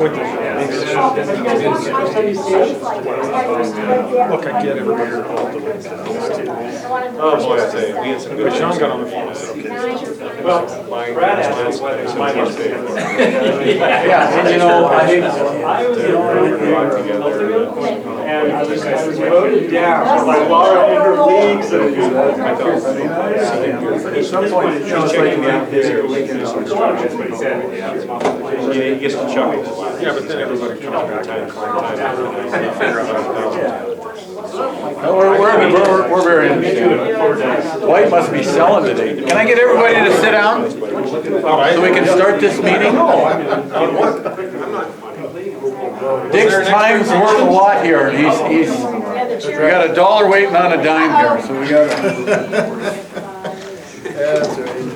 Look, I get everybody involved in this. Oh boy, I tell you, we had some good. Sean got on the phone. Well, Brad asked whether it's my must be. Yeah, and you know, I think, And I was voted down by Laura in her leagues. at some point, it shows like in the He gets to chuckle. Yeah, but then everybody comes back. We're very interested. White must be selling today. Can I get everybody to sit down so we can start this meeting? Dick's time's worth a lot here, and we got $1 waiting on a dime here, so we got. That's right.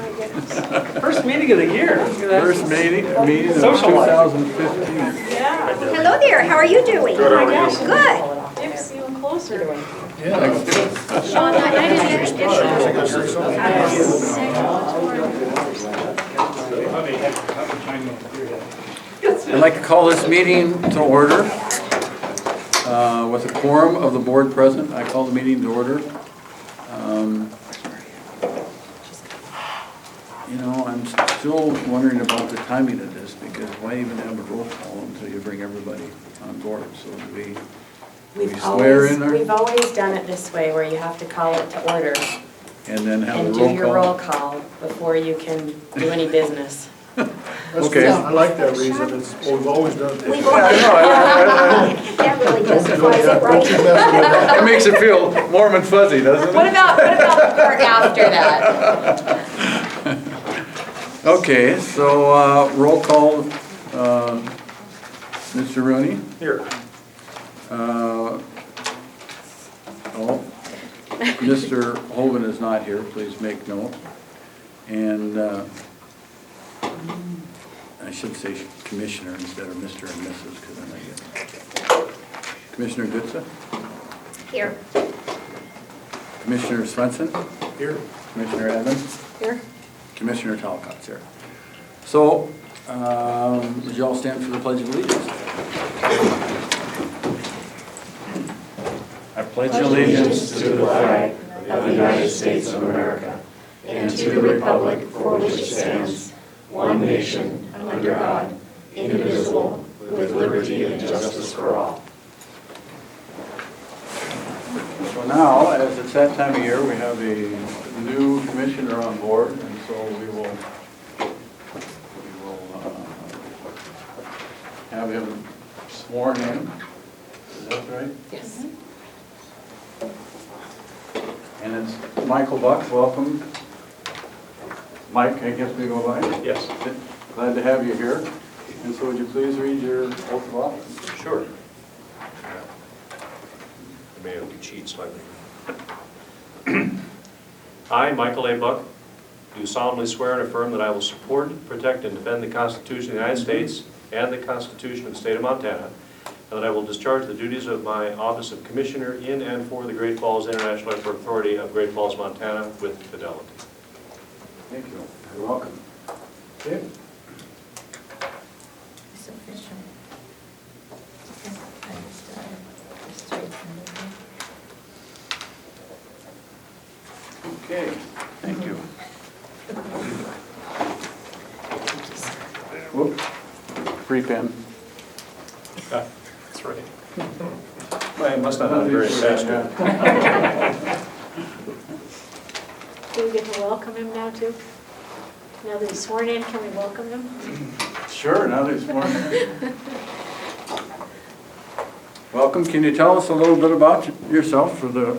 First meeting of the year. First meeting of Socialize. 2015. Hello there, how are you doing? Good, how are you? Good. Dick's even closer. Sean, I didn't I'd like to call this meeting to order. With a quorum of the board present, I call the meeting to order. You know, I'm still wondering about the timing of this, because why even have a roll call until you bring everybody on board? So do we swear in there We've always done it this way, where you have to call it to order and then have and a do roll your roll call? call before you can do any business. Okay. I like that reason, it's, we've always done it. We've always- That really justifies it, right? It makes it feel warm and fuzzy, doesn't it? What about the part after that? Okay, so roll call, Mr. Rooney. Here. Mr. Hoven is not here, please make note. And I should say Commissioner instead of Mr. and Mrs. because then I get Commissioner Goodsa, Here. Commissioner Swenson, Here. Commissioner Evans, Here. Commissioner Talcott's here. So, would you all stand for the Pledge of Allegiance? I pledge allegiance to the flag of the United States of America and to the republic for which it stands, one nation, under God, indivisible, with liberty and justice for all. So now, as it's that time of year, we have a new commissioner on board, and so we will have him sworn in. Is that right? Yes. And it's Michael Buck, welcome. Mike, I guess we go by? Yes. Glad to have you here. And so would you please read your oath of office? Sure. I may have to cheat slightly. I, Michael A. Buck, do solemnly swear and affirm that I will support, protect, and defend the Constitution of the United States and the Constitution of the State of Montana, and that I will discharge the duties of my office of Commissioner in and for the Great Falls International Airport Authority of Great Falls, Montana, with fidelity. Thank you. You're welcome. Okay. It's official. Okay, thank you. Whoop, free pen. That's right. I must not have been very fast. Do we get to welcome him now too? Now that he's sworn in, can we welcome him? Sure, now that it's more. Welcome, can you tell us a little bit about yourself for the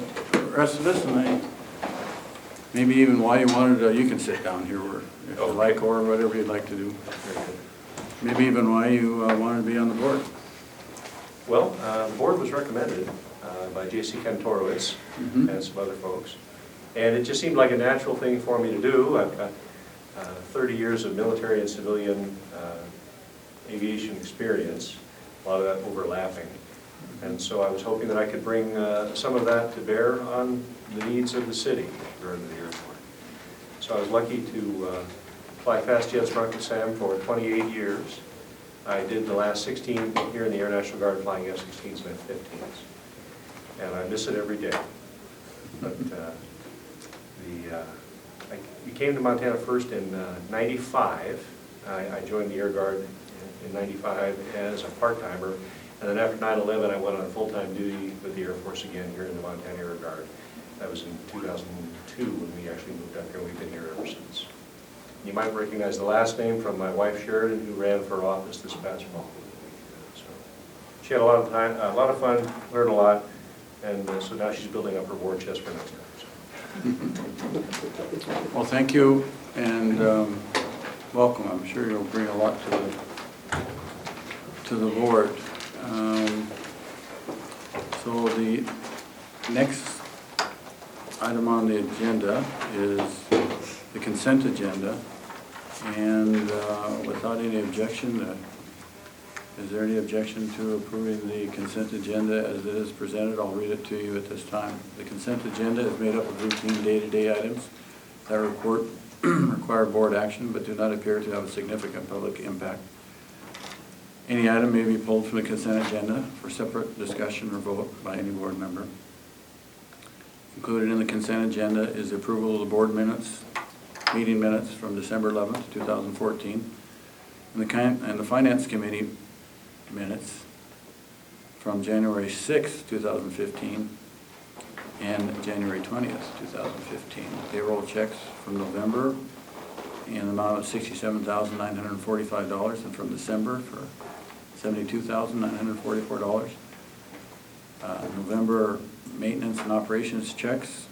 rest of us, and maybe even why you wanted to, you can sit down here if you like, or whatever you'd like to do. Maybe even why you wanted to be on the board. Well, the board was recommended by J.C. Kantorowicz and some other folks. And it just seemed like a natural thing for me to do. I've got 30 years of military and civilian aviation experience, a lot of that overlapping. And so I was hoping that I could bring some of that to bear on the needs of the city during the airport. So I was lucky to fly fast jets for Uncle Sam for 28 years. I did the last 16 here in the Air National Guard flying F-16s and F-15s. And I miss it every day. But we came to Montana first in 95. I joined the Air Guard in 95 as a part-timer. And then after 9/11, I went on full-time duty with the Air Force again here in the Montana Air Guard. That was in 2002 when we actually moved up here. We've been here ever since. You might recognize the last name from my wife Sheridan, who ran for office this past fall. So she had a lot of time, a lot of fun, learned a lot, and so now she's building up her war chest for next time. So. Well, thank you, and welcome. I'm sure you'll bring a lot to the board. So the next item on the agenda is the consent agenda, and without any objection, is there any objection to approving the consent agenda as it is presented? I'll read it to you at this time. The consent agenda is made up of routine day-to-day items that require board action but do not appear to have a significant public impact. Any item may be pulled from the consent agenda for separate discussion or vote by any board member. Included in the consent agenda is the approval of the board minutes, meeting minutes from December 11th, 2014, and the Finance Committee minutes from January 6th, 2015, and January 20th, 2015. Payroll checks from November in the amount of $67,945, and from December for $72,944. November maintenance and operations checks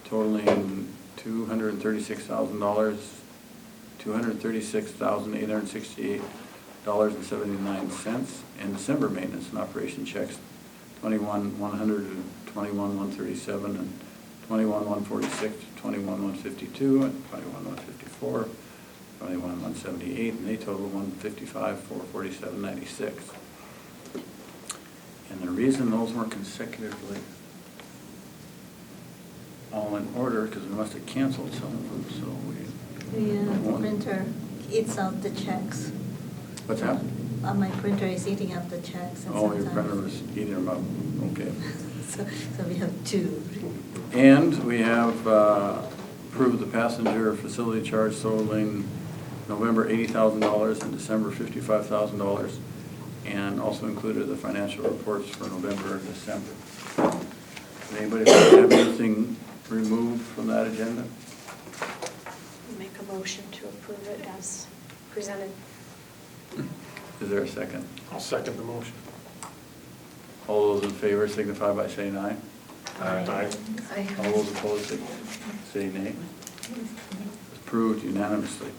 totaling $236,000, $236,868.79, and December maintenance and operation checks $21,100, $21,137, and $21,146, $21,152, and $21,154, $21,178, and they total $155,447.96. And the reason those weren't consecutively all in order, because we must have canceled some of them, so we... Yeah, the printer eats out the checks. What's that? My printer is eating up the checks. And Oh, your sometimes- printer was eating them up, okay. So we have two. And we have approved the passenger facility charge totaling November $80,000 and December $55,000, and also included the financial reports for November and December. Does anybody have anything removed from that agenda? Make a motion to approve it as presented. Is there a second? I'll second the motion. All those in favor signify by saying aye. Aye. All those opposed say nay. Approved unanimously.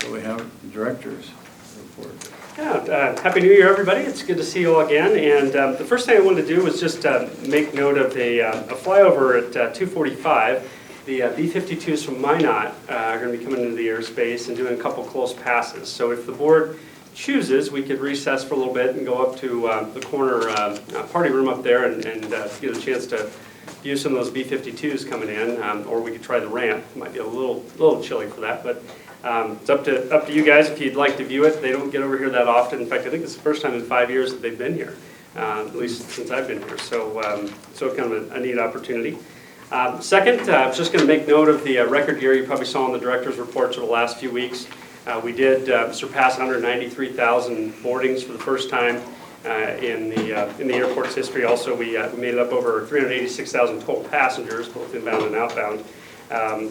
So we have the director's report. Yeah, Happy New Year, everybody. It's good to see you all again. And the first thing I wanted to do was just make note of a flyover at 2:45. The B-52s from Minot are going to be coming into the airspace and doing a couple close passes. So if the board chooses, we could recess for a little bit and go up to the corner party room up there and get a chance to view some of those B-52s coming in, or we could try the ramp. It might be a little chilly for that, but it's up to you guys if you'd like to view it. They don't get over here that often. In fact, I think it's the first time in 5 years that they've been here, at least since I've been here. So kind of a neat opportunity. Second, I was just going to make note of the record year you probably saw in the director's reports over the last few weeks. We did surpass 193,000 boardings for the first time in the airport's history. Also, we made it up over 386,000 total passengers, both inbound and outbound,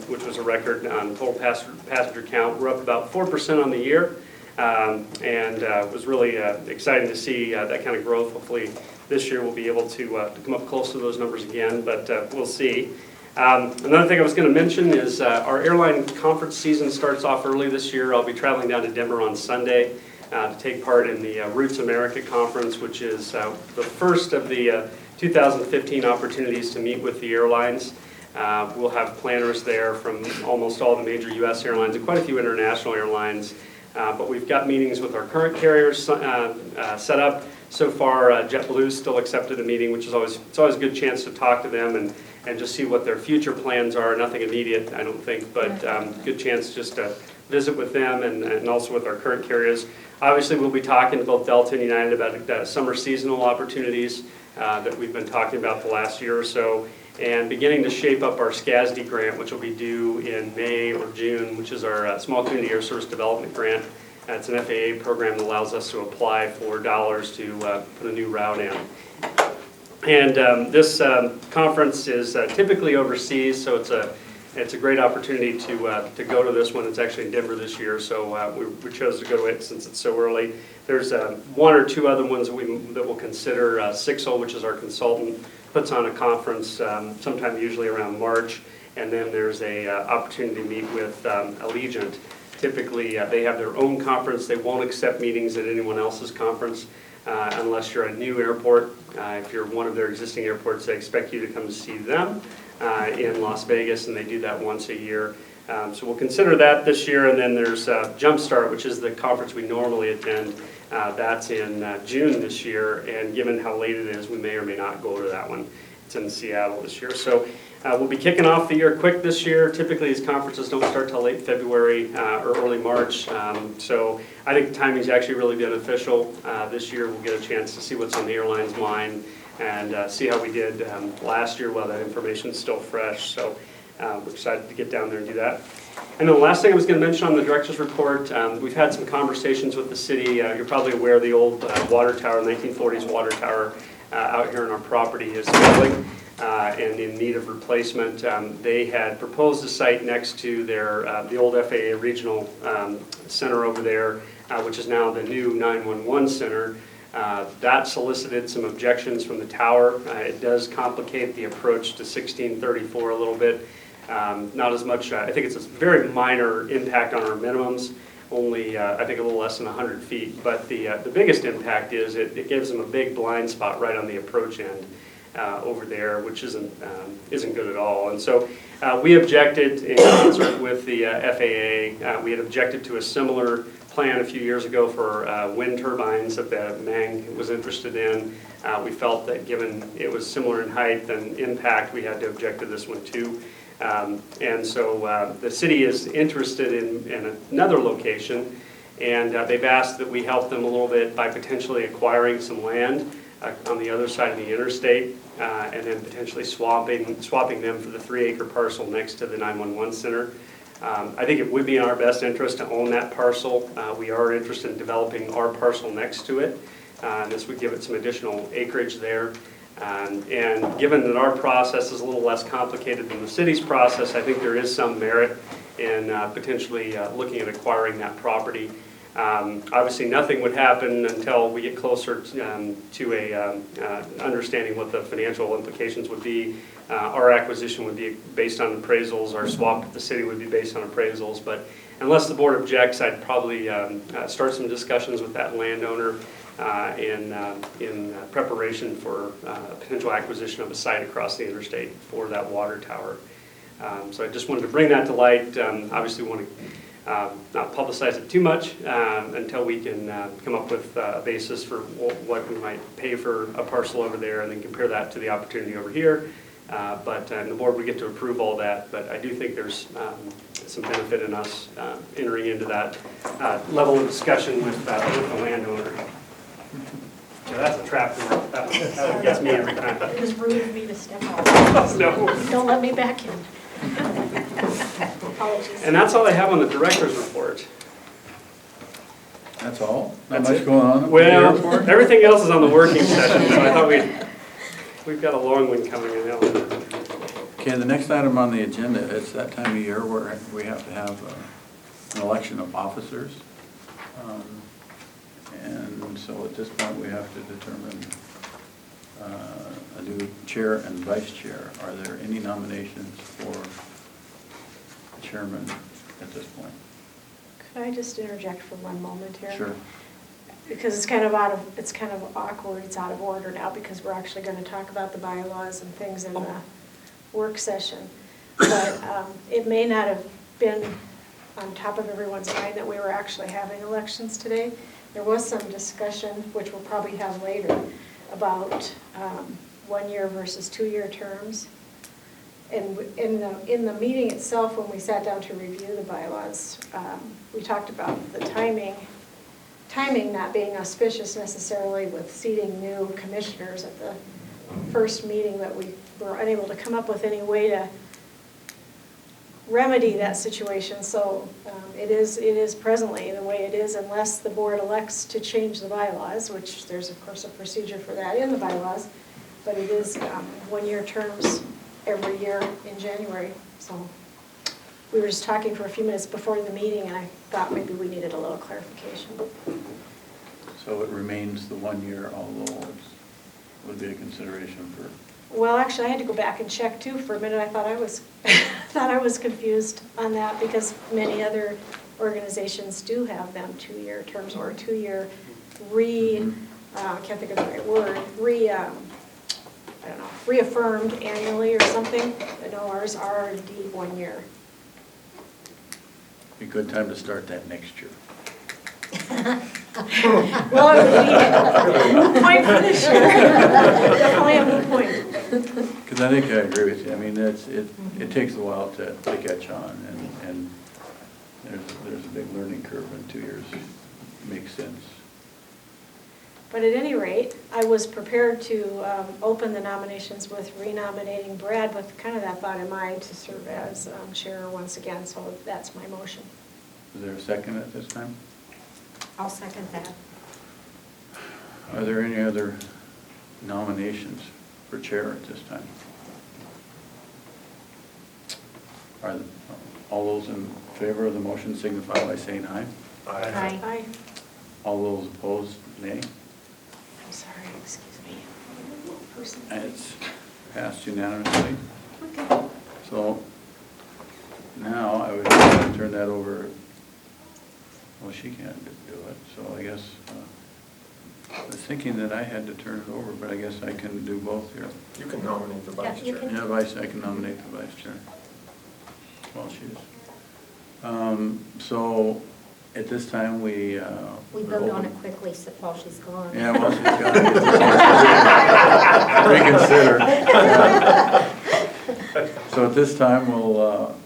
which was a record on total passenger count. We're up about 4% on the year, and it was really exciting to see that kind of growth. Hopefully, this year we'll be able to come up close to those numbers again, but we'll see. Another thing I was going to mention is our airline conference season starts off early this year. I'll be traveling down to Denver on Sunday to take part in the Roots America Conference, which is the first of the 2015 opportunities to meet with the airlines. We'll have planners there from almost all the major U.S. airlines and quite a few international airlines. But we've got meetings with our current carriers set up. So far, JetBlue still accepted a meeting, which is always a good chance to talk to them and just see what their future plans are. Nothing immediate, I don't think, but good chance just to visit with them and also with our current carriers. Obviously, we'll be talking to both Delta and United about summer seasonal opportunities that we've been talking about the last year or so, and beginning to shape up our SCASD grant, which will be due in May or June, which is our Small Community Air Service Development Grant. It's an FAA program that allows us to apply for dollars to put a new route in. And this conference is typically overseas, so it's a great opportunity to go to this one. It's actually in Denver this year, so we chose to go to it since it's so early. There's one or two other ones that we'll consider. Sixel, which is our consultant, puts on a conference sometime usually around March, and then there's a opportunity to meet with Allegiant. Typically, they have their own conference. They won't accept meetings at anyone else's conference unless you're a new airport. If you're one of their existing airports, they expect you to come to see them in Las Vegas, and they do that once a year. So we'll consider that this year, and then there's Jumpstart, which is the conference we normally attend. That's in June this year, and given how late it is, we may or may not go to that one. It's in Seattle this year. So we'll be kicking off the year quick this year. Typically, these conferences don't start till late February or early March. So I think the timing is actually really beneficial. This year, we'll get a chance to see what's on the airline's mind and see how we did last year while that information is still fresh. So we're excited to get down there and do that. And then the last thing I was going to mention on the director's report, we've had some conversations with the city. You're probably aware of the old water tower, 1940s water tower out here on our property is failing and in need of replacement. They had proposed a site next to their the old FAA regional center over there, which is now the new 911 center. That solicited some objections from the tower. It does complicate the approach to 1634 a little bit. Not as much, I think it's a very minor impact on our minimums, only I think a little less than 100 feet. But the biggest impact is it gives them a big blind spot right on the approach end over there, which isn't good at all. And so we objected in concert with the FAA. We had objected to a similar plan a few years ago for wind turbines that the MANG was interested in. We felt that given it was similar in height and impact, we had to object to this one too. And so the city is interested in another location, and they've asked that we help them a little bit by potentially acquiring some land on the other side of the interstate, and then potentially swapping them for the 3-acre parcel next to the 911 center. I think it would be in our best interest to own that parcel. We are interested in developing our parcel next to it. This would give it some additional acreage there. And given that our process is a little less complicated than the city's process, I think there is some merit in potentially looking at acquiring that property. Obviously, nothing would happen until we get closer to a understanding what the financial implications would be. Our acquisition would be based on appraisals. Our swap with the city would be based on appraisals. But unless the board objects, I'd probably start some discussions with that landowner in preparation for potential acquisition of a site across the interstate for that water tower. So I just wanted to bring that to light. Obviously, we want to not publicize it too much until we can come up with a basis for what we might pay for a parcel over there and then compare that to the opportunity over here. But the board would get to approve all that. But I do think there's some benefit in us entering into that level of discussion with the landowner. Yeah, that's a trap door. That gets me every time. It was rude of me to step out. No. Don't let me back in. Apologies. And that's all I have on the director's report. That's all? Not That's much it. going on at the Well, airport? everything else is on the working session, so I thought we've got a long one coming in. Okay, the next item on the agenda, it's that time of year where we have to have an election of officers. And so at this point, we have to determine a new chair and vice chair. Are there any nominations for the chairman at this point? Could I just interject for one moment here? Sure. Because it's kind of awkward, it's out of order now because we're actually going to talk about the bylaws and things in the work session. But it may not have been on top of everyone's mind that we were actually having elections today. There was some discussion, which we'll probably have later, about 1-year versus 2-year terms. And in the meeting itself, when we sat down to review the bylaws, we talked about the timing not being auspicious necessarily with seating new commissioners at the first meeting, that we were unable to come up with any way to remedy that situation. So it is presently the way it is, unless the board elects to change the bylaws, which there's of course a procedure for that in the bylaws, but it is one-year terms every year in January. So we were just talking for a few minutes before the meeting, and I thought maybe we needed a little clarification. So it remains the 1 year, although it would be a consideration for, Well, actually, I had to go back and check too. For a minute, I thought I was, thought I was confused on that, because many other organizations do have them 2-year terms, or 2-year I can't think of the right word, I don't know, reaffirmed annually or something. I know ours are indeed 1 year. be a good time to start that next year. Well, it would be a moot point for this year. Definitely a moot point. Because I think I agree with you. I mean, it takes a while to catch on, and there's a big learning curve, and 2 years makes sense. But at any rate, I was prepared to open the nominations with renominating Brad with kind of that thought in mind to serve as chair once again, so that's my motion. Is there a second at this time? I'll second that. Are there any other nominations for chair at this time? Are all those in favor of the motion signify by saying aye. Aye. Aye. All those opposed, nay. I'm sorry, excuse me. Person. It's passed unanimously. Okay. So now I would like to turn that over. Well, she can't do it, so I guess, I was thinking that I had to turn it over, but I guess I can do both here. You can nominate the vice Yeah, you chair. can. Yeah, I can nominate the vice chair. Well, she's. So at this time, we. We vote on it quickly while she's gone. Yeah, well, she's got to reconsider. So at this time, we'll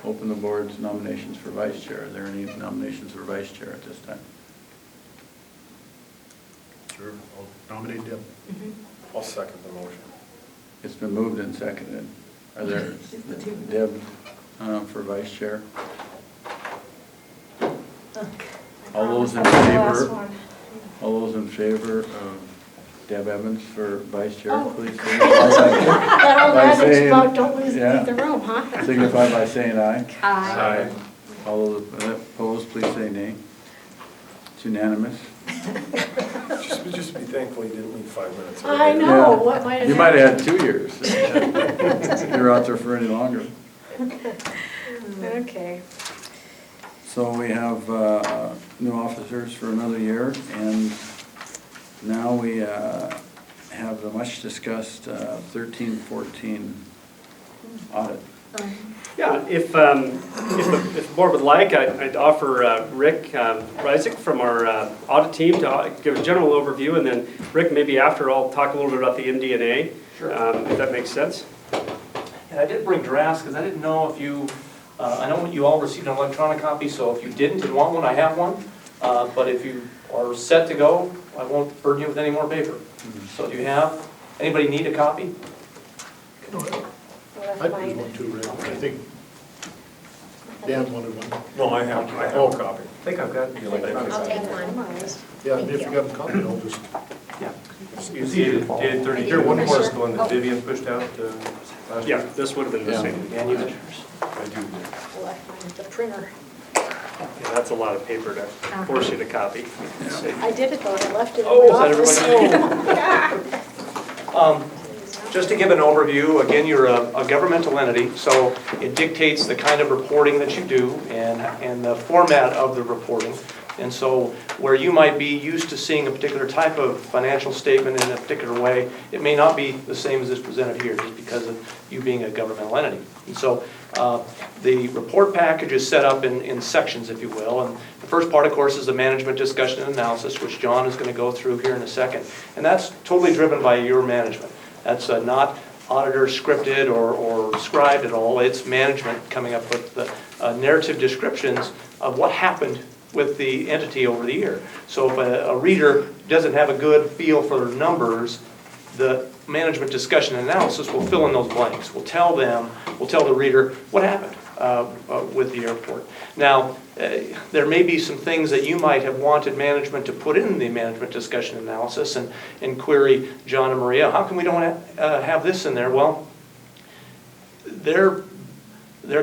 open the board's nominations for vice chair. Are there any nominations for vice chair at this time? Sure, I'll nominate Deb. I'll second the motion. It's been moved and seconded. Are there, Deb, for vice chair? All those in Last favor, one. all those in favor of Deb Evans for vice chair, Oh. please That old By adage saying- about don't leave yeah. the room, huh? signify by saying aye. Aye. All those opposed, please say nay. It's unanimous. Just be thankful you didn't leave 5 minutes. I know, Yeah. what might have You might have happened? had 2 years. If you're out there for any longer. Okay. So we have new officers for another year, and now we have the much-discussed 13-14 audit. Yeah, if the board would like, I'd offer Rick Reisig from our audit team to give a general overview, and then Rick, maybe after, I'll talk a little bit about the MD&A, if that makes sense. And I did bring drafts because I didn't know if you, I know you all received an electronic copy, so if you didn't and want one, I have one. But if you are set to go, I won't burden you with any more paper. So do you have, anybody need a copy? I'd use one too, Rick. I think Dan wanted one. No, I have a copy. I think I've got the electronic. I'll take Come one. on. Yeah, Thank if you. you have a copy, I'll just. Yeah. It's dated 30. Here, one more is the one that Vivian pushed out last Yeah, year. this would have been the Yeah. same. And you got yours. I do. I left mine at the printer. Yeah, that's a lot of paper to force you to copy. I did it though, I left it in Oh, the is that office. Just to give an overview, again, you're a governmental entity, so it dictates the kind of reporting that you do and the format of the reporting. And so where you might be used to seeing a particular type of financial statement in a particular way, it may not be the same as is presented here, just because of you being a governmental entity. And so the report package is set up in sections, if you will. And the first part, of course, is the management discussion and analysis, which John is going to go through here in a second. And that's totally driven by your management. That's not auditor scripted or scribed at all. It's management coming up with the narrative descriptions of what happened with the entity over the year. So if a reader doesn't have a good feel for the numbers, the management discussion and analysis will fill in those blanks. We'll tell the reader what happened with the airport. Now, there may be some things that you might have wanted management to put in the management discussion analysis and query John and Maria, how come we don't have this in there? Well, they're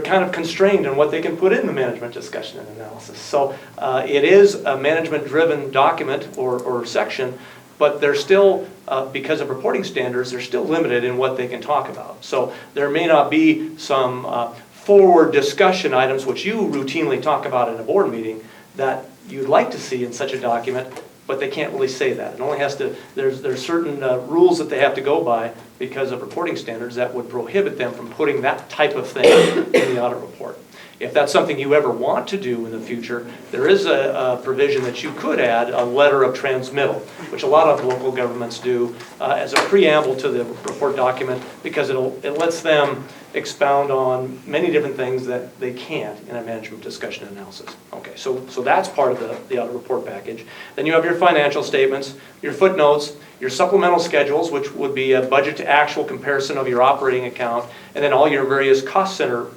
kind of constrained on what they can put in the management discussion and analysis. So it is a management-driven document or section, but they're still, because of reporting standards, they're still limited in what they can talk about. So there may not be some forward discussion items which you routinely talk about in a board meeting that you'd like to see in such a document, but they can't really say that. It only has to, there's certain rules that they have to go by because of reporting standards that would prohibit them from putting that type of thing in the audit report. If that's something you ever want to do in the future, there is a provision that you could add, a letter of transmittal, which a lot of local governments do as a preamble to the report document, because it lets them expound on many different things that they can't in a management discussion analysis. Okay, so that's part of the audit report package. Then you have your financial statements, your footnotes, your supplemental schedules, which would be a budget to actual comparison of your operating account, and then all your various cost center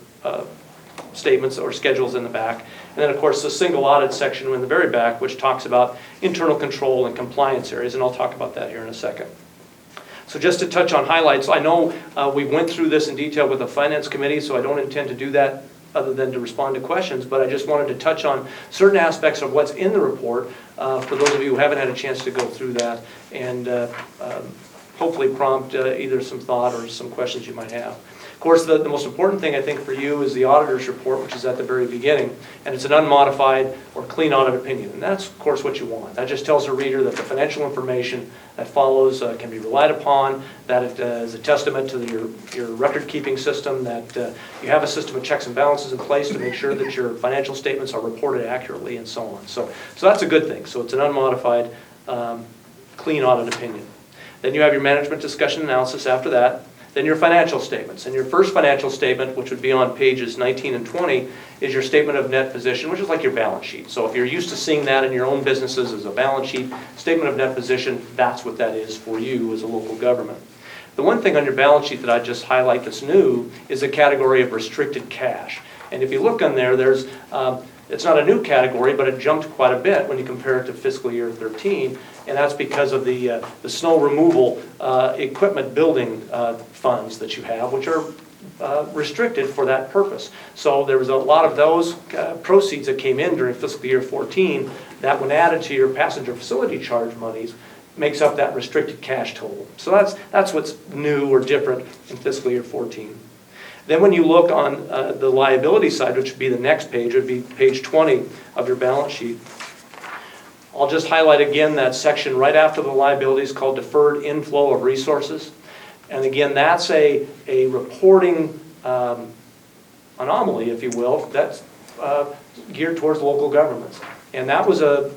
statements or schedules in the back. And then, of course, the single audit section in the very back, which talks about internal control and compliance areas, and I'll talk about that here in a second. So just to touch on highlights, I know we went through this in detail with the Finance Committee, so I don't intend to do that other than to respond to questions, but I just wanted to touch on certain aspects of what's in the report for those of you who haven't had a chance to go through that, and hopefully prompt either some thought or some questions you might have. Of course, the most important thing I think for you is the auditor's report, which is at the very beginning, and it's an unmodified or clean audit opinion, and that's of course what you want. That just tells the reader that the financial information that follows can be relied upon, that it is a testament to your record-keeping system, that you have a system of checks and balances in place to make sure that your financial statements are reported accurately and so on. So that's a good thing. So it's an unmodified, clean audit opinion. Then you have your management discussion analysis after that. Then your financial statements. And your first financial statement, which would be on pages 19 and 20, is your statement of net position, which is like your balance sheet. So if you're used to seeing that in your own businesses as a balance sheet, statement of net position, that's what that is for you as a local government. The one thing on your balance sheet that I just highlight that's new is the category of restricted cash. And if you look on there, there's it's not a new category, but it jumped quite a bit when you compare it to fiscal year 13, and that's because of the snow removal equipment building funds that you have, which are restricted for that purpose. So there was a lot of those proceeds that came in during fiscal year 14 that, when added to your passenger facility charge monies, makes up that restricted cash total. So that's what's new or different in fiscal year 14. Then when you look on the liability side, which would be the next page, it would be page 20 of your balance sheet. I'll just highlight again that section right after the liabilities called deferred inflow of resources. And again, that's a reporting anomaly, if you will, that's geared towards local governments. And that was an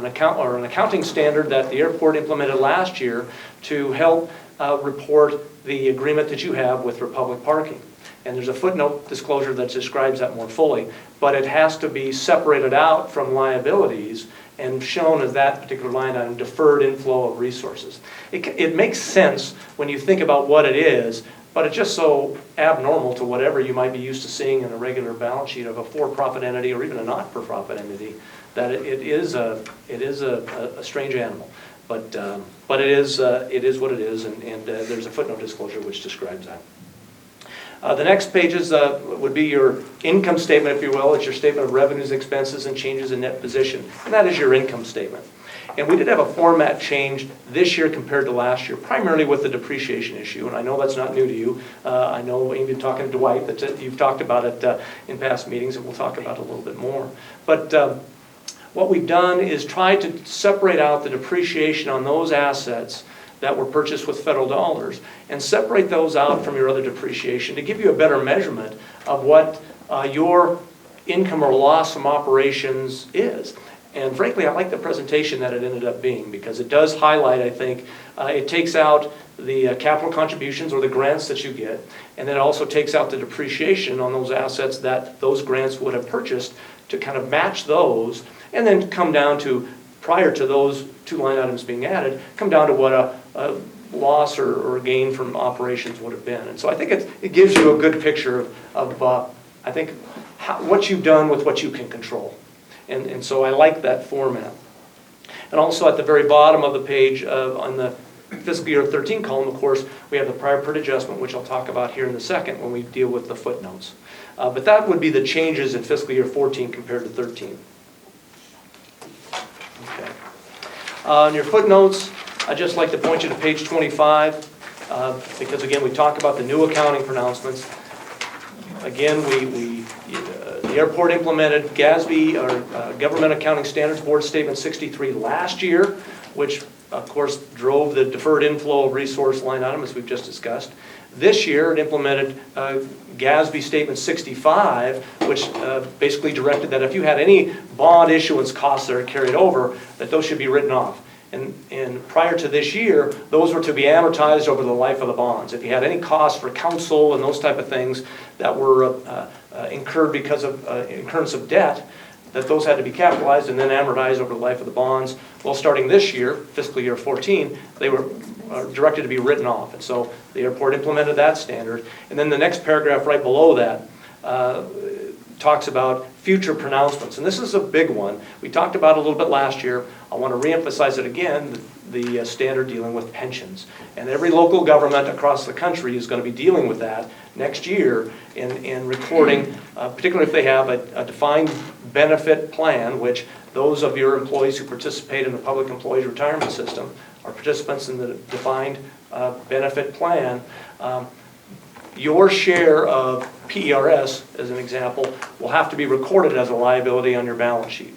accounting standard that the airport implemented last year to help report the agreement that you have with Republic Parking. And there's a footnote disclosure that describes that more fully, but it has to be separated out from liabilities and shown as that particular line item, deferred inflow of resources. It makes sense when you think about what it is, but it's just so abnormal to whatever you might be used to seeing in a regular balance sheet of a for-profit entity or even a not-for-profit entity, that it is a strange animal. But it is what it is, and there's a footnote disclosure which describes that. The next pages would be your income statement, if you will. It's your statement of revenues, expenses, and changes in net position. And that is your income statement. And we did have a format change this year compared to last year, primarily with the depreciation issue. And I know that's not new to you. I know you've been talking to Dwight, that you've talked about it in past meetings, and we'll talk about it a little bit more. But what we've done is try to separate out the depreciation on those assets that were purchased with federal dollars and separate those out from your other depreciation to give you a better measurement of what your income or loss from operations is. And frankly, I like the presentation that it ended up being, because it does highlight, I think, it takes out the capital contributions or the grants that you get, and then it also takes out the depreciation on those assets that those grants would have purchased to kind of match those, and then come down to, prior to those two line items being added, come down to what a loss or gain from operations would have been. And so I think it gives you a good picture of I think, what you've done with what you can control. And so I like that format. And also at the very bottom of the page, on the fiscal year 13 column, of course, we have the prior period adjustment, which I'll talk about here in a second when we deal with the footnotes. But that would be the changes in fiscal year 14 compared to 13. Okay. On your footnotes, I'd just like to point you to page 25, because again, we talk about the new accounting pronouncements. Again, the airport implemented GASB, or Government Accounting Standards Board Statement 63 last year, which of course drove the deferred inflow of resource line item, as we've just discussed. This year, it implemented GASB Statement 65, which basically directed that if you had any bond issuance costs that are carried over, that those should be written off. And prior to this year, those were to be amortized over the life of the bonds. If you had any costs for counsel and those type of things that were incurred because of incurrence of debt, that those had to be capitalized and then amortized over the life of the bonds. Well, starting this year, fiscal year 14, they were directed to be written off. And so the airport implemented that standard. And then the next paragraph right below that talks about future pronouncements. And this is a big one. We talked about it a little bit last year. I want to reemphasize it again, the standard dealing with pensions. And every local government across the country is going to be dealing with that next year in recording, particularly if they have a defined benefit plan, which those of your employees who participate in the public employees retirement system are participants in the defined benefit plan. Your share of PERS, as an example, will have to be recorded as a liability on your balance sheet.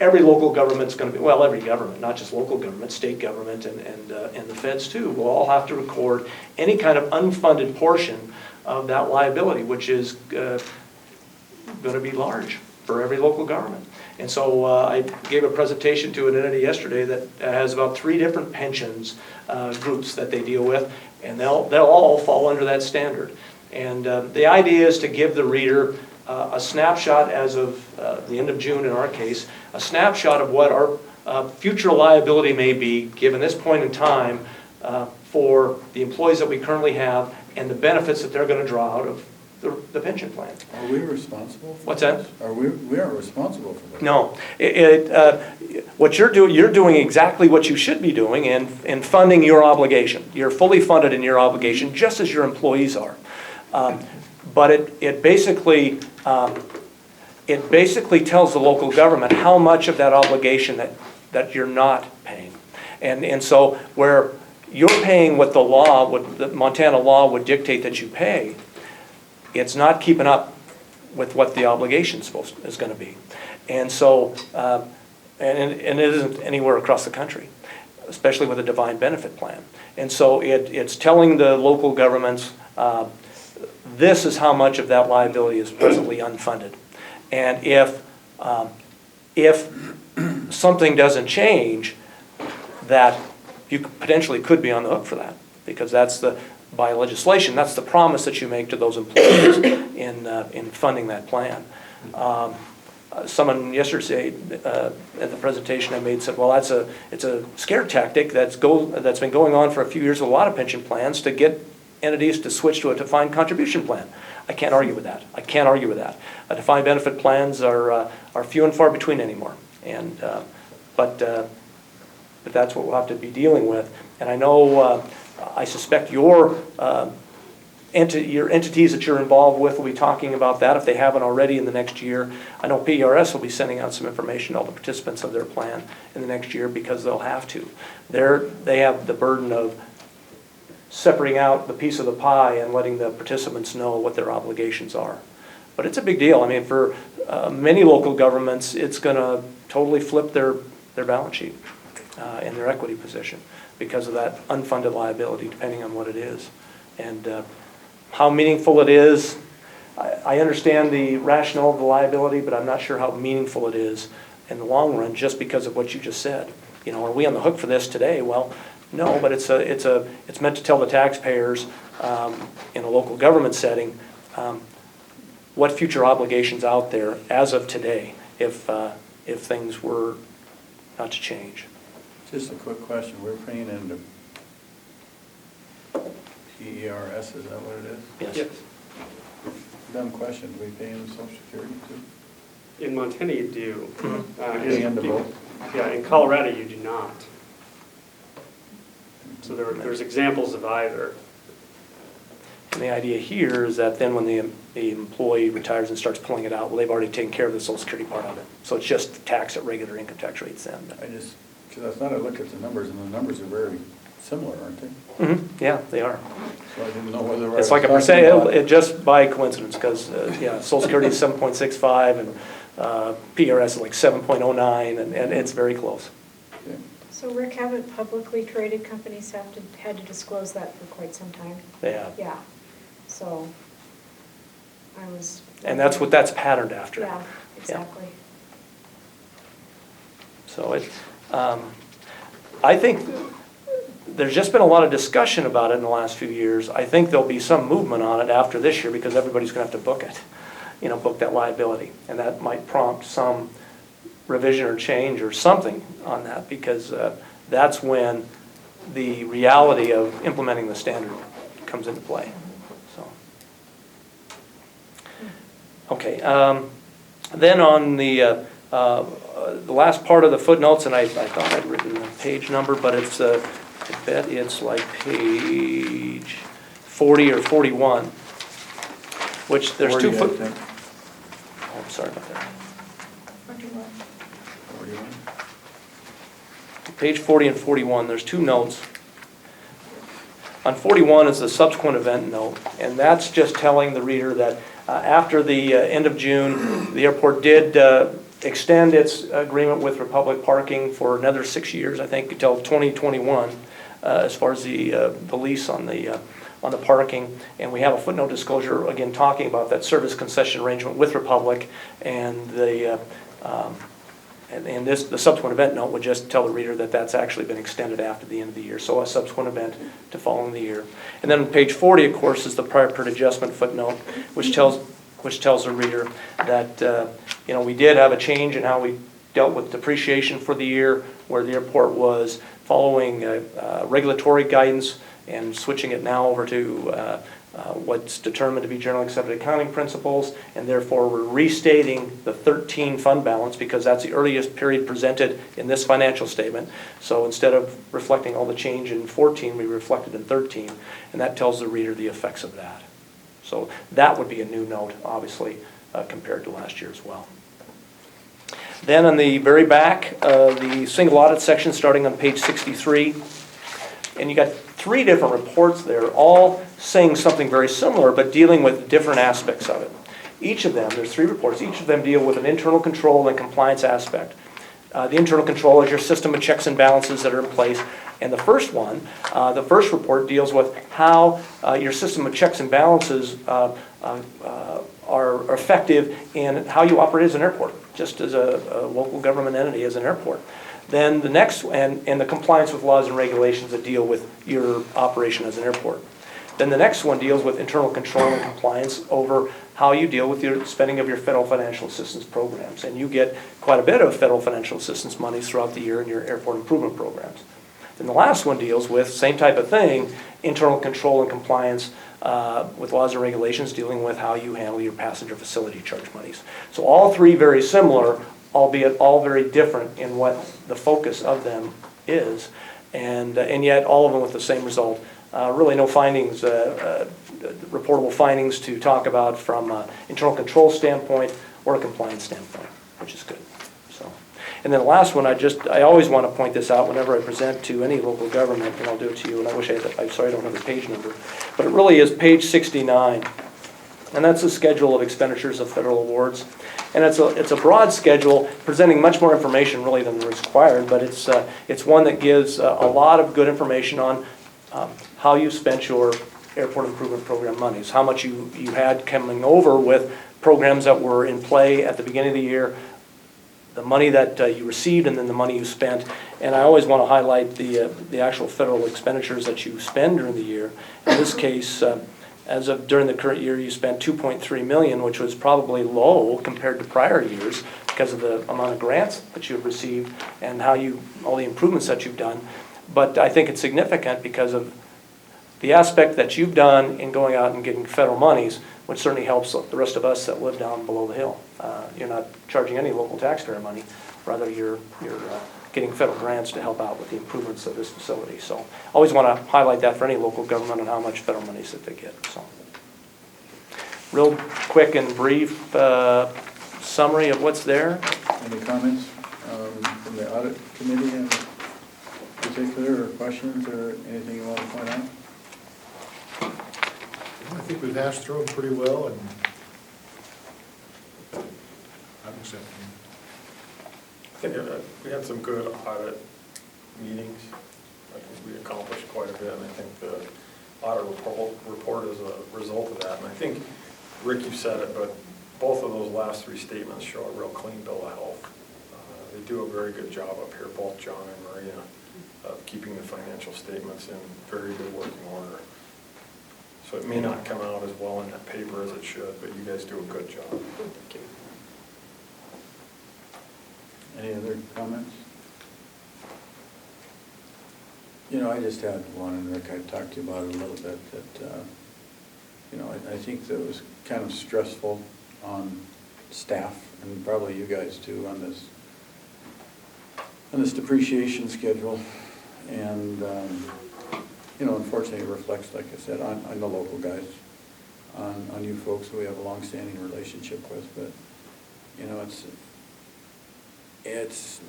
Every local government's going to be, well, every government, not just local government, state government and the feds too, will all have to record any kind of unfunded portion of that liability, which is going to be large for every local government. And so I gave a presentation to an entity yesterday that has about 3 different pensions groups that they deal with, and they'll all fall under that standard. And the idea is to give the reader a snapshot as of the end of June in our case, a snapshot of what our future liability may be given this point in time for the employees that we currently have and the benefits that they're going to draw out of the pension plan. Are we responsible for What's this? that? We aren't responsible for that. No. What you're doing exactly what you should be doing in funding your obligation. You're fully funded in your obligation, just as your employees are. But it basically tells the local government how much of that obligation that you're not paying. And so where you're paying what the Montana law would dictate that you pay, it's not keeping up with what the obligation is going to be. And so, and it isn't anywhere across the country, especially with a defined benefit plan. And so it's telling the local governments, this is how much of that liability is presently unfunded. And if something doesn't change, that you potentially could be on the hook for that, because that's by legislation, that's the promise that you make to those employees in funding that plan. Someone yesterday at the presentation I made said, well, it's a scare tactic that's been going on for a few years with a lot of pension plans to get entities to switch to a defined contribution plan. I can't argue with that. I can't argue with that. Defined benefit plans are few and far between anymore. And but that's what we'll have to be dealing with. And I know I suspect your entities that you're involved with will be talking about that if they haven't already in the next year. I know PERS will be sending out some information to all the participants of their plan in the next year, because they'll have to. They have the burden of separating out the piece of the pie and letting the participants know what their obligations are. But it's a big deal. I mean, for many local governments, it's going to totally flip their balance sheet and their equity position because of that unfunded liability, depending on what it is. And how meaningful it is, I understand the rationale of the liability, but I'm not sure how meaningful it is in the long run just because of what you just said. You know, are we on the hook for this today? Well, no, but it's meant to tell the taxpayers in a local government setting what future obligations out there as of today if things were not to change. Just a quick question, we're paying into PERS, is that what it is? Yes. Dumb question, do we pay into Social Security too? In Montana, you do. Pay into both? Yeah, in Colorado, you do not. So there's examples of either. And the idea here is that then when the employee retires and starts pulling it out, well, they've already taken care of the Social Security part of it. So it's just tax at regular income tax rates then. Because I thought I looked at the numbers, and the numbers are very similar, aren't they? Yeah, they are. So I didn't know whether It's like a percent, just by coincidence, because, yeah, Social Security is 7.65 and PRS is like 7.09, and it's very close. Okay. So Rick, haven't publicly traded companies had to disclose that for quite some time? Yeah. Yeah, so I was. And that's what that's patterned after. Yeah, exactly. So I think there's just been a lot of discussion about it in the last few years. I think there'll be some movement on it after this year because everybody's going to have to book it, you know, book that liability. And that might prompt some revision or change or something on that because that's when the reality of implementing the standard comes into play. So, okay. Then on the last part of the footnotes, and I thought I'd written the page number, but it's I bet it's like page 40 or 41, which there's 40, two I foot. think. Oh, I'm sorry about that. 41. Page 40 and 41, there's two notes. On 41 is the subsequent event note, and that's just telling the reader that after the end of June, the airport did extend its agreement with Republic Parking for another 6 years, I think, until 2021, as far as the lease on the parking. And we have a footnote disclosure, again, talking about that service concession arrangement with Republic, and the subsequent event note would just tell the reader that that's actually been extended after the end of the year, so a subsequent event to following the year. And then on page 40, of course, is the prior period adjustment footnote, which tells the reader that we did have a change in how we dealt with depreciation for the year, where the airport was following regulatory guidance and switching it now over to what's determined to be generally accepted accounting principles, and therefore we're restating the 13 fund balance because that's the earliest period presented in this financial statement. So instead of reflecting all the change in 14, we reflected in 13, and that tells the reader the effects of that. So that would be a new note, obviously, compared to last year as well. Then on the very back, the single audit section starting on page 63, and you got 3 different reports there, all saying something very similar, but dealing with different aspects of it. Each of them, there's 3 reports, each of them deal with an internal control and compliance aspect. The internal control is your system of checks and balances that are in place. And the first one, the first report deals with how your system of checks and balances are effective in how you operate as an airport, just as a local government entity as an airport. Then the next, and the compliance with laws and regulations that deal with your operation as an airport. Then the next one deals with internal control and compliance over how you deal with your spending of your federal financial assistance programs. And you get quite a bit of federal financial assistance monies throughout the year in your airport improvement programs. Then the last one deals with, same type of thing, internal control and compliance with laws and regulations dealing with how you handle your passenger facility charge monies. So all 3 very similar, albeit all very different in what the focus of them is, and yet all of them with the same result. Really no findings, reportable findings to talk about from an internal control standpoint or a compliance standpoint, which is good. So, and then the last one, I always want to point this out whenever I present to any local government, and I'll do it to you, and I wish I'm sorry I don't have the page number, but it really is page 69, and that's the schedule of expenditures of federal awards. And it's a broad schedule presenting much more information really than required, but it's one that gives a lot of good information on how you spent your airport improvement program monies, how much you had coming over with programs that were in play at the beginning of the year, the money that you received and then the money you spent. And I always want to highlight the actual federal expenditures that you spend during the year. In this case, as of during the current year, you spent $2.3 million, which was probably low compared to prior years because of the amount of grants that you've received and all the improvements that you've done. But I think it's significant because of the aspect that you've done in going out and getting federal monies, which certainly helps the rest of us that live down below the hill. You're not charging any local taxpayer money, rather you're getting federal grants to help out with the improvements of this facility. So always want to highlight that for any local government and how much federal monies that they get. So, real quick and brief summary of what's there. Any comments from the audit committee in particular, or questions, or anything you want to point out? I think we've hashed through them pretty well, and I'm accepting. I think we had some good audit meetings. I think we accomplished quite a bit, and I think the audit report is a result of that. And I think, Rick, you said it, but both of those last three statements show a real clean bill of health. They do a very good job up here, both John and Maria, of keeping the financial statements in very good working order. So it may not come out as well in that paper as it should, but you guys do a good job. Thank you. Any other comments? You know, I just had one, and Rick, I talked to you about it a little bit, that, you know, I think that it was kind of stressful on staff, and probably you guys too, on this depreciation schedule. And, you know, unfortunately it reflects, like I said, on the local guys, on you folks who we have a long-standing relationship with. But, you know, it's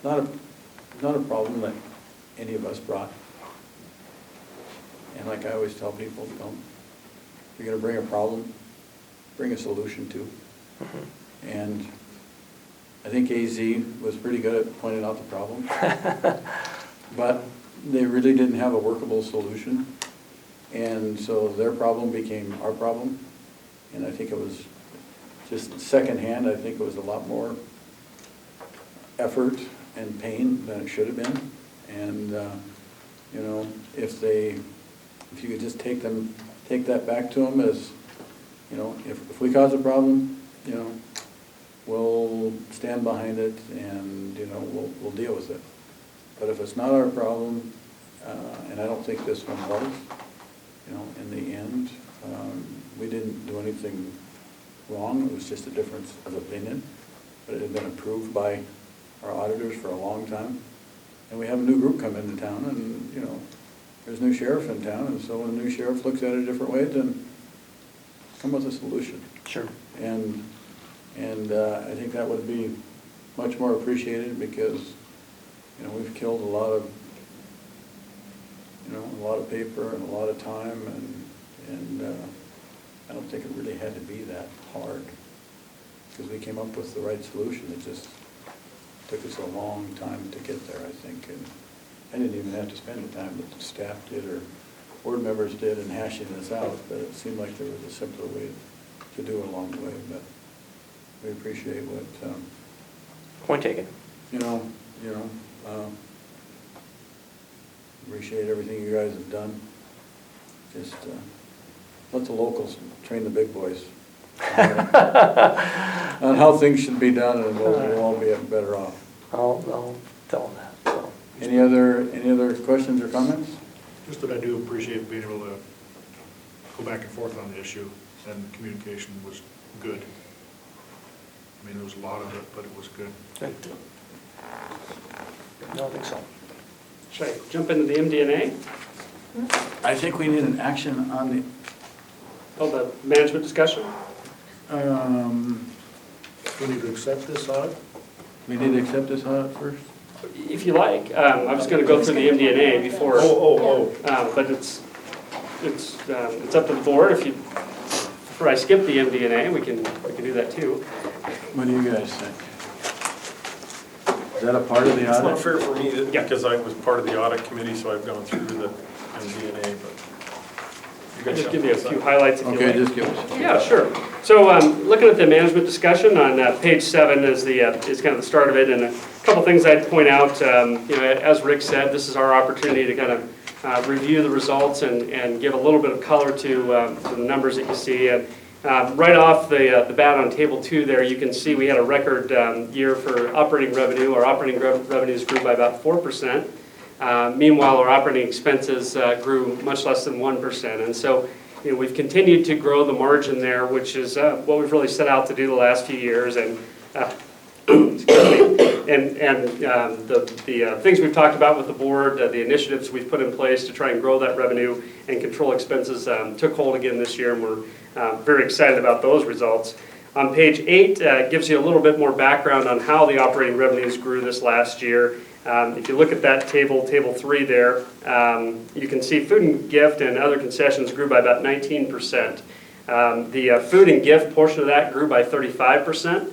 not a problem that any of us brought. And like I always tell people, if you're going to bring a problem, bring a solution too. And I think AZ was pretty good at pointing out the problem, but they really didn't have a workable solution. And so their problem became our problem. And I think it was just secondhand. I think it was a lot more effort and pain than it should have been. And, you know, if you could just take that back to them as, you know, if we cause a problem, you know, we'll stand behind it, and, you know, we'll deal with it. But if it's not our problem, and I don't think this one was, you know, in the end, we didn't do anything wrong. It was just a difference of opinion, but it had been approved by our auditors for a long time. And we have a new group come into town, and, you know, there's a new sheriff in town, and so when the new sheriff looks at it a different way, then come with a solution. Sure. And I think that would be much more appreciated, because, you know, we've killed a lot of paper and a lot of time, and I don't think it really had to be that hard, because we came up with the right solution. It just took us a long time to get there, I think. And I didn't even have to spend the time that the staff did or board members did in hashing this out, but it seemed like there was a simpler way to do it along the way. But we appreciate what, Point taken. Appreciate everything you guys have done. Just let the locals train the big boys on how things should be done, and we'll all be better off. I'll tell them that. So. Any other questions or comments? Just that I do appreciate being able to go back and forth on the issue, and communication was good. I mean, there was a lot of it, but it was good. Good. No, I think so. Should I jump into the MD&A? I think we need an action on the. Oh, the management discussion? We need to accept this audit? We need to accept this audit first? If you like. I was going to go through the MD&A before. But it's up to the board. If you prefer I skip the MD&A, we can do that too. What do you guys think? Is that a part of the audit? It's not fair for me, because I was part of the audit committee, so I've gone through the MD&A, but you I'll guys just have give you a few highlights if you like. Okay, just give us. Yeah, sure. So looking at the management discussion on page 7 is kind of the start of it, and a couple things I'd point out. As Rick said, this is our opportunity to kind of review the results and give a little bit of color to the numbers that you see. And right off the bat on table 2 there, you can see we had a record year for operating revenue. Our operating revenues grew by about 4%. Meanwhile, our operating expenses grew much less than 1%. And so we've continued to grow the margin there, which is what we've really set out to do the last few years. And excuse me, and the things we've talked about with the board, the initiatives we've put in place to try and grow that revenue and control expenses took hold again this year, and we're very excited about those results. On page 8 gives you a little bit more background on how the operating revenues grew this last year. If you look at that table 3 there, you can see food and gift and other concessions grew by about 19%. The food and gift portion of that grew by 35%,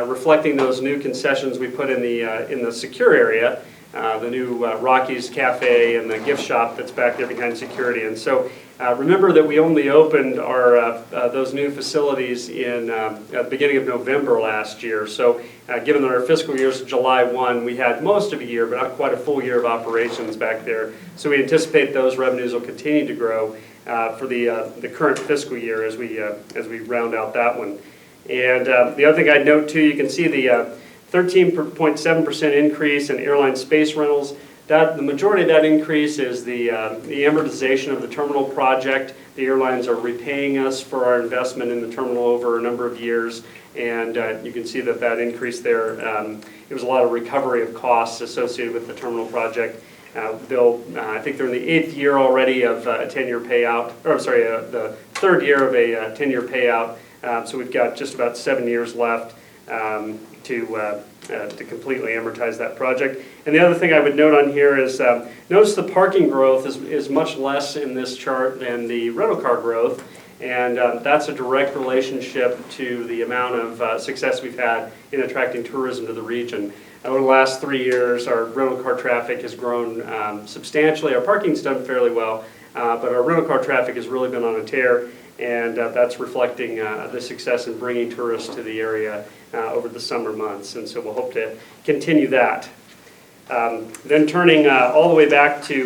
reflecting those new concessions we put in the secure area, the new Rockies Cafe and the gift shop that's back there behind security. And so remember that we only opened those new facilities at the beginning of November last year. So given that our fiscal year is July 1, we had most of a year, but not quite a full year of operations back there. So we anticipate those revenues will continue to grow for the current fiscal year as we round out that one. And the other thing I'd note too, you can see the 13.7% increase in airline space rentals. The majority of that increase is the amortization of the terminal project. The airlines are repaying us for our investment in the terminal over a number of years, and you can see that increase there. It was a lot of recovery of costs associated with the terminal project. I think they're in the 8th year already of a 10-year payout, or I'm sorry, the 3rd year of a 10-year payout. So we've got just about 7 years left to completely amortize that project. And the other thing I would note on here is notice the parking growth is much less in this chart than the rental car growth, and that's a direct relationship to the amount of success we've had in attracting tourism to the region. Over the last 3 years, our rental car traffic has grown substantially. Our parking's done fairly well, but our rental car traffic has really been on a tear, and that's reflecting the success in bringing tourists to the area over the summer months, and so we'll hope to continue that. Then turning all the way back to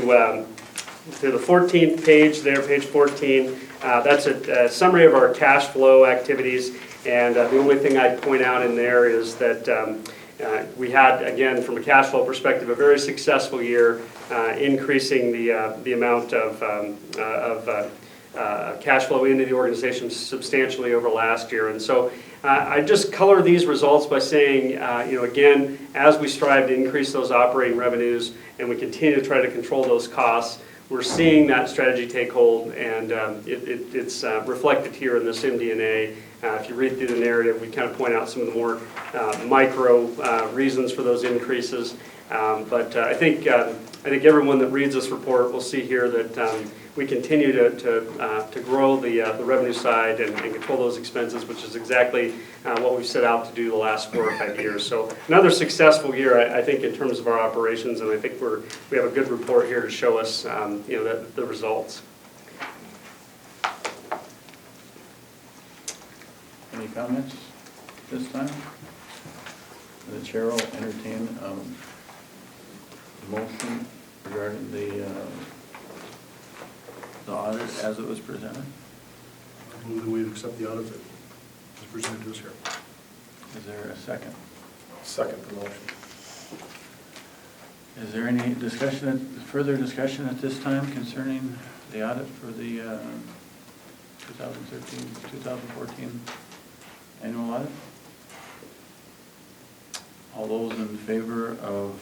the 14th page there, page 14, that's a summary of our cash flow activities, and the only thing I'd point out in there is that we had, again, from a cash flow perspective, a very successful year, increasing the amount of cash flow into the organization substantially over last year. And so I just color these results by saying, again, as we strive to increase those operating revenues and we continue to try to control those costs, we're seeing that strategy take hold, and it's reflected here in this MD&A. If you read through the narrative, we kind of point out some of the more micro reasons for those increases. But I think everyone that reads this report will see here that we continue to grow the revenue side and control those expenses, which is exactly what we've set out to do the last 4 or 5 years. So another successful year, I think, in terms of our operations, and I think we have a good report here to show us the results. Any comments this time? The chair will entertain a motion regarding the audit as it was presented. I move that we accept the audit that was presented to us here. Is there a second? Second the motion. Is there any further discussion at this time concerning the audit for the 2013-2014 annual audit? All those in favor of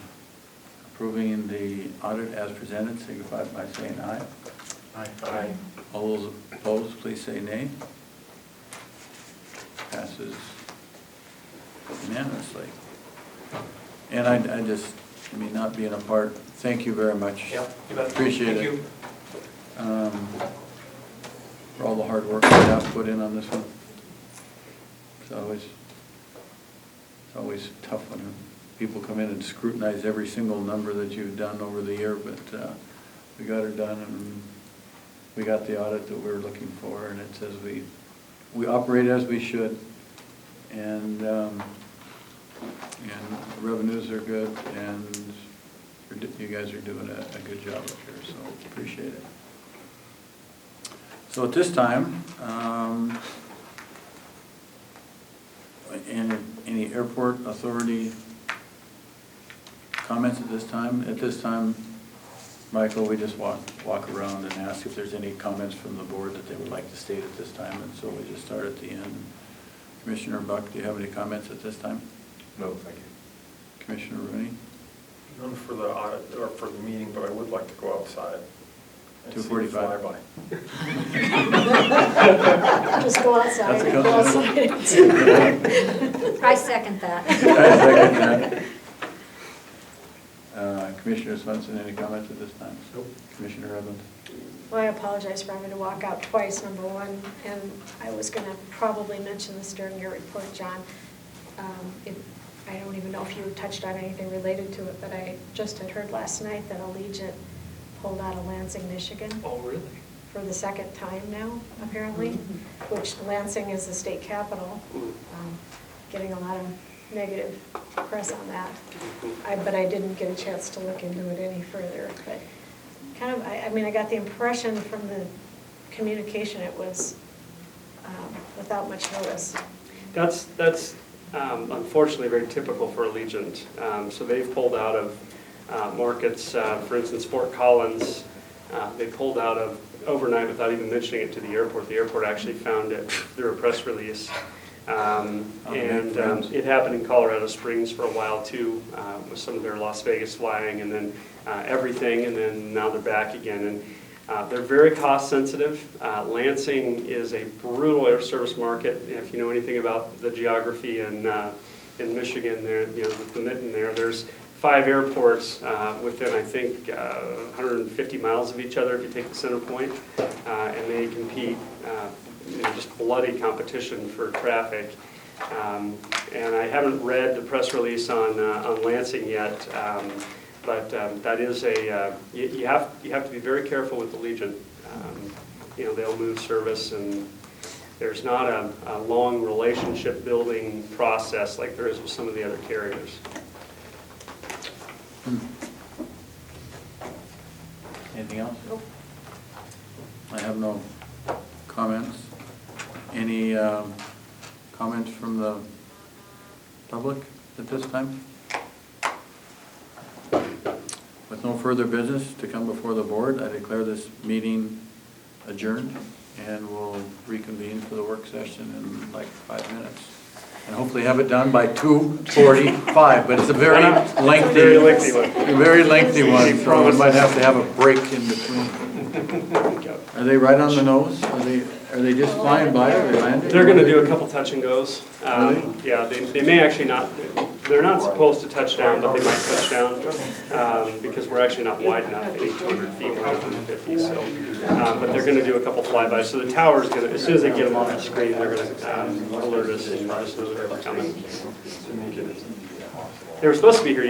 approving the audit as presented signify by saying aye. Aye. Aye. All those opposed, please say nay. Passes unanimously. And I just, not being a part, thank you very much. Yeah, you bet. Appreciate Thank it. you. For all the hard work that you have put in on this one. It's always tough when people come in and scrutinize every single number that you've done over the year, but we got her done, and we got the audit that we were looking for, and it's as we we operate as we should, and revenues are good, and you guys are doing a good job up here, so appreciate it. So at this time, any airport authority comments at this time? At this time, Michael, we just walk around and ask if there's any comments from the board that they would like to state at this time, and so we just start at the end. Commissioner Buck, do you have any comments at this time? No, thank you. Commissioner Rooney? None for the audit, or for the meeting, but I would like to go outside. and see the 2:45. flyby. Just go outside That's a and go outside. I second that. I second that. Commissioner Swenson, any comments at this time? Nope. Commissioner Evans? Well, I apologize for having to walk out twice, number one, and I was going to probably mention this during your report, John. I don't even know if you touched on anything related to it, but I just had heard last night that Allegiant pulled out of Lansing, Michigan. Oh, really? For the second time now, apparently, which Lansing is the state capital. Getting a lot of negative press on that. But I didn't get a chance to look into it any further. But kind of, I mean, I got the impression from the communication it was without much notice. That's unfortunately very typical for Allegiant. So they've pulled out of markets, for instance, Fort Collins, they pulled out of overnight without even mentioning it to the airport. The airport actually found it through a press release. It happened in Colorado Springs for a while too, with some of their Las Vegas flying, and then everything, and then now they're back again. And they're very cost sensitive. Lansing is a brutal air service market. If you know anything about the geography in Michigan, there, you know, the mitten there, there's 5 airports within, I think, 150 miles of each other if you take the center point, and they compete, just bloody competition for traffic. And I haven't read the press release on Lansing yet, but that is you have to be very careful with Allegiant. They'll move service, and there's not a long relationship building process like there is with some of the other carriers. Anything else? Nope. I have no comments. Any comments from the public at this time? With no further business to come before the board, I declare this meeting adjourned, and we'll reconvene for the work session in like 5 minutes. And hopefully have it done by 2:45, but it's a very lengthy one, so we might have to have a break in between. Are they right on the nose? Are they just flying by, or are they landing? They're going to do a couple touch and goes. Really? Yeah, they may actually not, they're not supposed to touch down, but they might touch down because we're actually not wide enough, they need 200 feet, we're 150, so. But they're going to do a couple flybys, so the tower's going to, as soon as they get them on the screen, they're going to alert us and let us know they're coming. They were supposed to be here